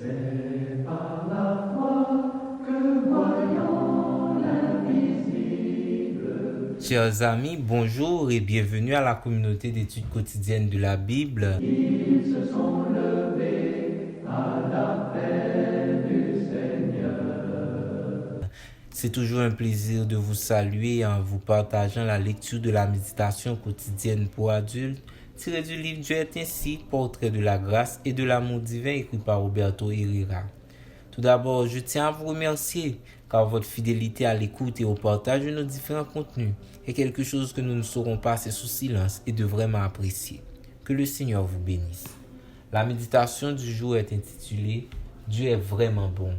C'est par la foi que voyons l'invisible. Chers amis, bonjour et bienvenue à la communauté d'études quotidiennes de la Bible. Ils se sont levés à l'appel du Seigneur. C'est toujours un plaisir de vous saluer en vous partageant la lecture de la méditation quotidienne pour adultes, tirée du livre Dieu est ainsi, portrait de la grâce et de l'amour divin écrit par Roberto Herrera. Tout d'abord, je tiens à vous remercier car votre fidélité à l'écoute et au partage de nos différents contenus est quelque chose que nous ne saurons passer sous silence et de vraiment apprécier. Que le Seigneur vous bénisse. La méditation du jour est intitulée « Dieu est vraiment bon ».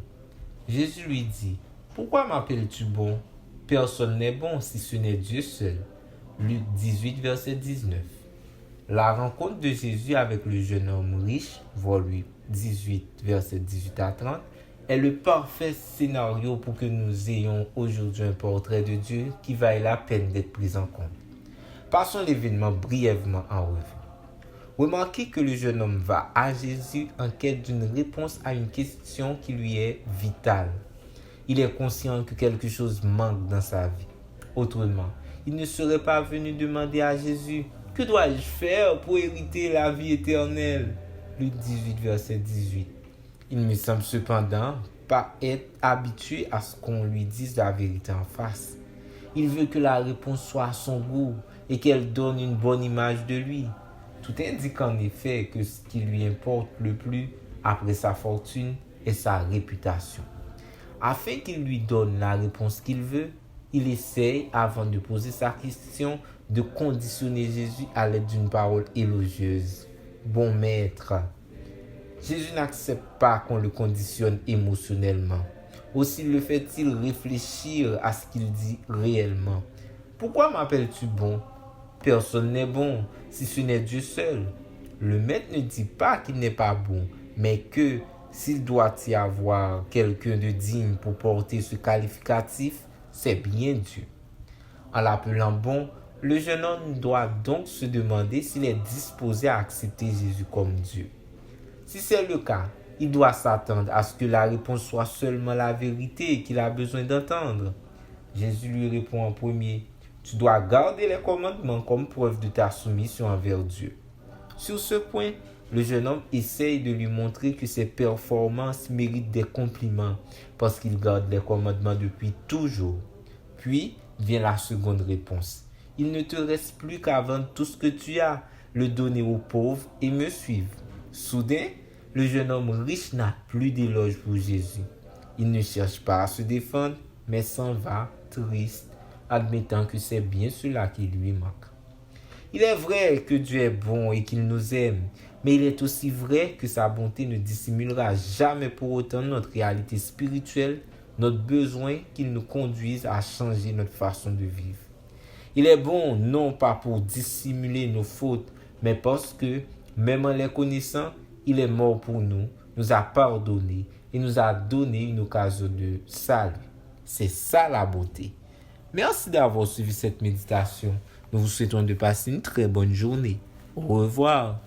Jésus lui dit « Pourquoi m'appelles-tu bon? Personne n'est bon si ce n'est Dieu seul. » Luc 18, verset 19. La rencontre de Jésus avec le jeune homme riche, voir Luc 18, verset 18 à 30, est le parfait scénario pour que nous ayons aujourd'hui un portrait de Dieu qui vaille la peine d'être pris en compte. Passons l'événement brièvement en revue. Remarquez que le jeune homme va à Jésus en quête d'une réponse à une question qui lui est vitale. Il est conscient que quelque chose manque dans sa vie. Autrement, il ne serait pas venu demander à Jésus « Que dois-je faire pour hériter la vie éternelle ?» Luc 18, verset 18. Il me semble cependant pas être habitué à ce qu'on lui dise la vérité en face. Il veut que la réponse soit à son goût et qu'elle donne une bonne image de lui. Tout indique en effet que ce qui lui importe le plus après sa fortune est sa réputation. Afin qu'il lui donne la réponse qu'il veut, il essaye, avant de poser sa question, de conditionner Jésus à l'aide d'une parole élogieuse. « Bon maître ». Jésus n'accepte pas qu'on le conditionne émotionnellement. Aussi le fait-il réfléchir à ce qu'il dit réellement. « Pourquoi m'appelles-tu bon? Personne n'est bon si ce n'est Dieu seul. » Le maître ne dit pas qu'il n'est pas bon, mais que s'il doit y avoir quelqu'un de digne pour porter ce qualificatif, c'est bien Dieu. En l'appelant bon, le jeune homme doit donc se demander s'il est disposé à accepter Jésus comme Dieu. Si c'est le cas, il doit s'attendre à ce que la réponse soit seulement la vérité qu'il a besoin d'entendre. Jésus lui répond en premier, « Tu dois garder les commandements comme preuve de ta soumission envers Dieu. » Sur ce point, le jeune homme essaye de lui montrer que ses performances méritent des compliments parce qu'il garde les commandements depuis toujours. Puis vient la seconde réponse. « Il ne te reste plus qu'à vendre tout ce que tu as, le donner aux pauvres et me suivre. » Soudain, le jeune homme riche n'a plus d'éloge pour Jésus. Il ne cherche pas à se défendre, mais s'en va, triste, admettant que c'est bien cela qui lui manque. Il est vrai que Dieu est bon et qu'il nous aime, mais il est aussi vrai que sa bonté ne dissimulera jamais pour autant notre réalité spirituelle, notre besoin qu'il nous conduise à changer notre façon de vivre. Il est bon non pas pour dissimuler nos fautes, mais parce que, même en les connaissant, il est mort pour nous, nous a pardonné et nous a donné une occasion de salut. C'est ça la beauté. Merci d'avoir suivi cette méditation. Nous vous souhaitons de passer une très bonne journée. Au revoir.